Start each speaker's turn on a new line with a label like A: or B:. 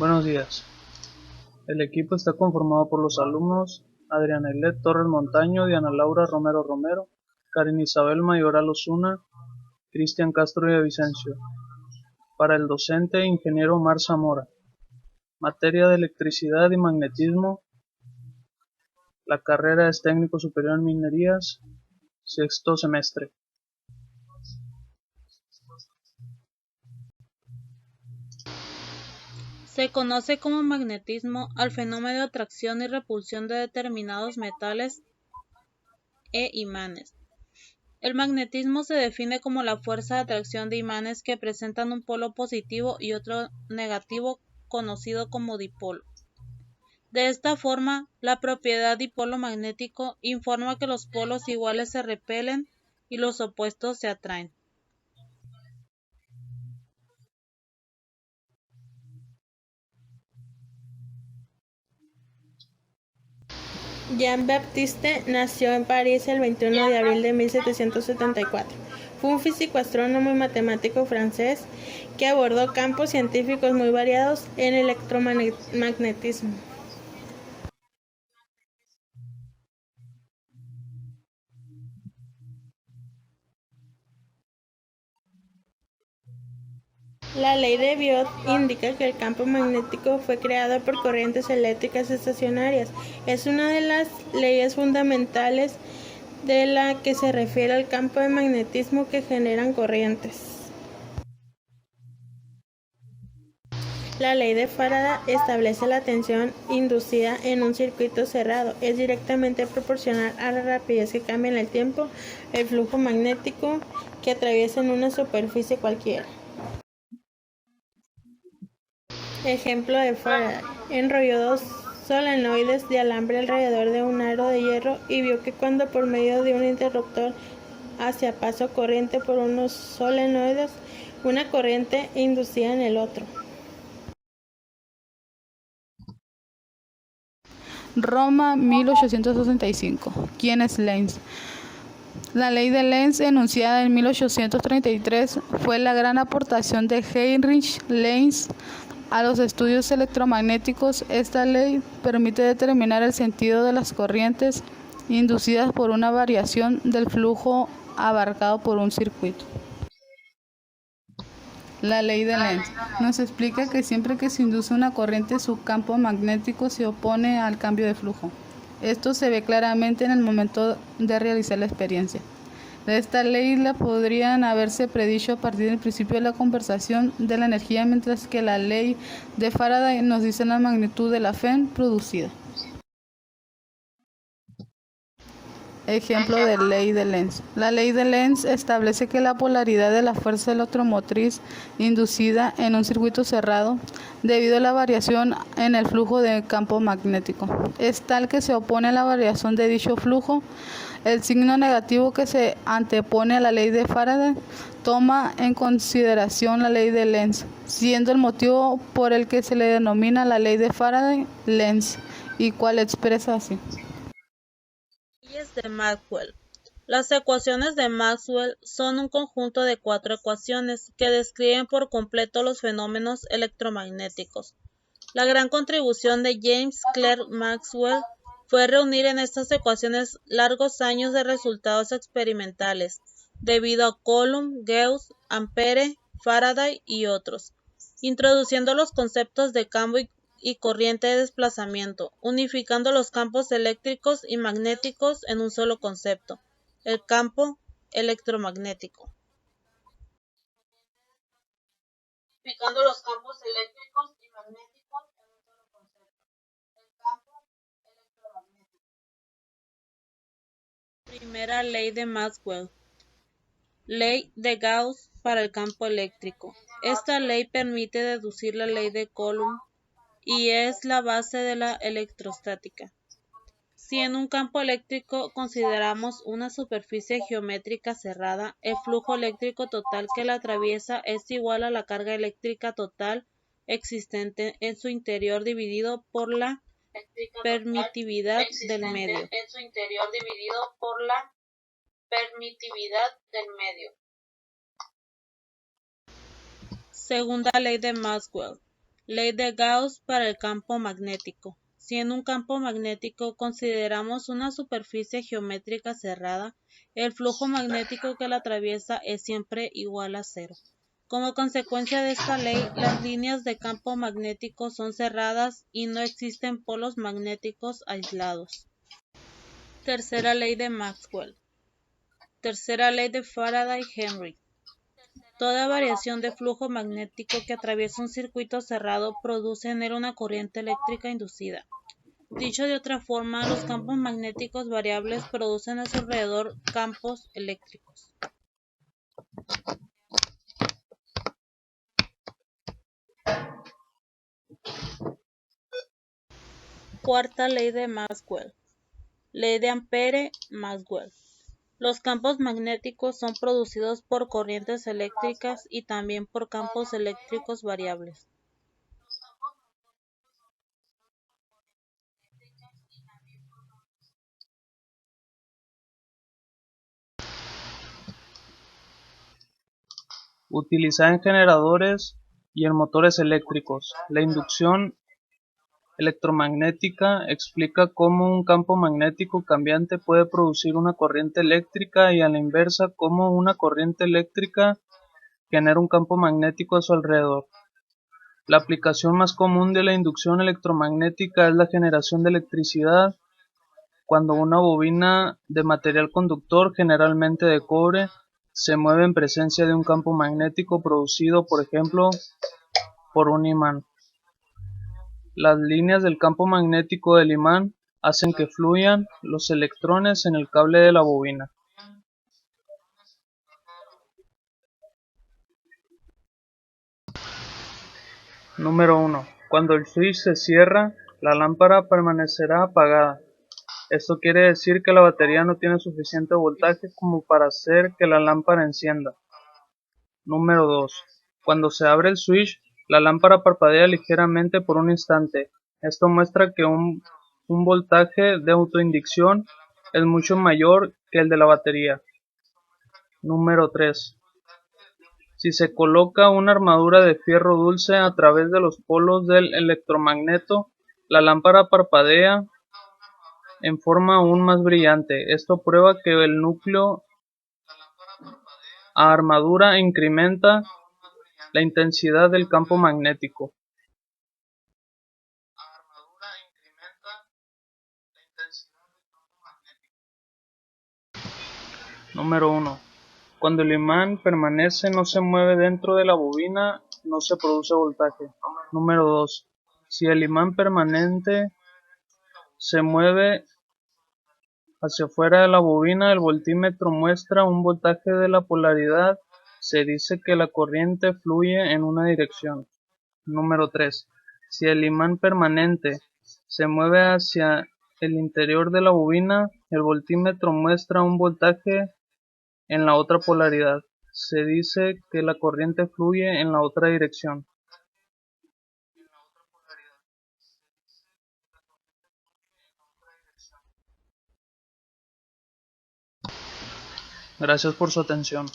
A: Buenos días. El equipo está conformado por los alumnos Adriana Ilet Torres Montaño, Diana Laura Romero Romero, Karen Isabel Mayoral Osuna, Cristian Castro Villavicencio. Para el docente Ingeniero Omar Zamora. Materia de electricidad y magnetismo. La carrera es técnico superior en minerías, sexto semestre.
B: Se conoce como magnetismo al fenómeno de atracción y repulsión de determinados metales e imanes. El magnetismo se define como la fuerza de atracción de imanes que presentan un polo positivo y otro negativo, conocido como dipolo. De esta forma, la propiedad dipolo magnético informa que los polos iguales se repelen y los opuestos se atraen.
C: Jean-Baptiste nació en París el 21 de abril de 1774. Fue un físico, astrónomo y matemático francés que abordó campos científicos muy variados en el electromagnetismo. La ley de Biot indica que el campo magnético fue creado por corrientes eléctricas estacionarias. Es una de las leyes fundamentales de la que se refiere al campo de magnetismo que generan corrientes. La ley de Faraday establece la tensión inducida en un circuito cerrado. Es directamente proporcional a la rapidez que cambia en el tiempo el flujo magnético que atraviesa en una superficie cualquiera. Ejemplo de Faraday. Enrolló dos solenoides de alambre alrededor de un aro de hierro y vio que cuando por medio de un interruptor hacía paso corriente por unos solenoides, una corriente inducía en el otro.
D: Roma, 1865. ¿Quién es Lenz? La ley de Lenz, enunciada en 1833, fue la gran aportación de Heinrich Lenz a los estudios electromagnéticos. Esta ley permite determinar el sentido de las corrientes inducidas por una variación del flujo abarcado por un circuito. La ley de Lenz nos explica que siempre que se induce una corriente, su campo magnético se opone al cambio de flujo. Esto se ve claramente en el momento de realizar la experiencia. Esta ley la podrían haberse predicho a partir del principio de la conservación de la energía, mientras que la ley de Faraday nos dice la magnitud de la FEM producida. Ejemplo de ley de Lenz. La ley de Lenz establece que la polaridad de la fuerza electromotriz inducida en un circuito cerrado, debido a la variación en el flujo de campo magnético, es tal que se opone a la variación de dicho flujo. El signo negativo que se antepone a la ley de Faraday toma en consideración la ley de Lenz, siendo el motivo por el que se le denomina la ley de Faraday-Lenz, y cual expresa así.
B: Leyes de Maxwell. Las ecuaciones de Maxwell son un conjunto de 4 ecuaciones que describen por completo los fenómenos electromagnéticos. La gran contribución de James Clerk Maxwell fue reunir en estas ecuaciones largos años de resultados experimentales, debido a Coulomb, Gauss, Ampere, Faraday y otros, introduciendo los conceptos de campo y corriente de desplazamiento, unificando los campos eléctricos y magnéticos en un solo concepto, el campo electromagnético. Unificando los campos eléctricos y magnéticos en un solo concepto, el campo electromagnético. Primera ley de Maxwell. Ley de Gauss para el campo eléctrico. Esta ley permite deducir la ley de Coulomb y es la base de la electrostática. Si en un campo eléctrico consideramos una superficie geométrica cerrada, el flujo eléctrico total que la atraviesa es igual a la carga eléctrica total existente en su interior dividido por la permitividad del medio. Segunda ley de Maxwell. Ley de Gauss para el campo magnético. Si en un campo magnético consideramos una superficie geométrica cerrada, el flujo magnético que la atraviesa es siempre igual a cero. Como consecuencia de esta ley, las líneas de campo magnético son cerradas y no existen polos magnéticos aislados. Tercera ley de Maxwell. Tercera ley de Faraday-Henry. Toda variación de flujo magnético que atraviesa un circuito cerrado produce en él una corriente eléctrica inducida. Dicho de otra forma, los campos magnéticos variables producen a su alrededor campos eléctricos. Cuarta ley de Maxwell. Ley de Ampere-Maxwell. Los campos magnéticos son producidos por corrientes eléctricas y también por campos eléctricos variables.
A: Utilizada en generadores y en motores eléctricos. La inducción electromagnética explica cómo un campo magnético cambiante puede producir una corriente eléctrica y a la inversa cómo una corriente eléctrica genera un campo magnético a su alrededor. La aplicación más común de la inducción electromagnética es la generación de electricidad cuando una bobina de material conductor, generalmente de cobre, se mueve en presencia de un campo magnético producido, por ejemplo, por un imán. Las líneas del campo magnético del imán hacen que fluyan los electrones en el cable de la bobina. Número 1. Cuando el switch se cierra, la lámpara permanecerá apagada. Esto quiere decir que la batería no tiene suficiente voltaje como para hacer que la lámpara encienda. Número 2. Cuando se abre el switch, la lámpara parpadea ligeramente por un instante. Esto muestra que un voltaje de autoinducción es mucho mayor que el de la batería. Número 3. Si se coloca una armadura de fierro dulce a través de los polos del electromagneto, la lámpara parpadea en forma aún más brillante. Esto prueba que el núcleo a armadura incrementa la intensidad del campo magnético. Número 1. Cuando el imán permanece no se mueve dentro de la bobina, no se produce voltaje. Número 2. Si el imán permanente se mueve hacia afuera de la bobina, el voltímetro muestra un voltaje de la polaridad. Se dice que la corriente fluye en una dirección. Número 3. Si el imán permanente se mueve hacia el interior de la bobina, el voltímetro muestra un voltaje en la otra polaridad. Se dice que la corriente fluye en la otra dirección. Gracias por su atención.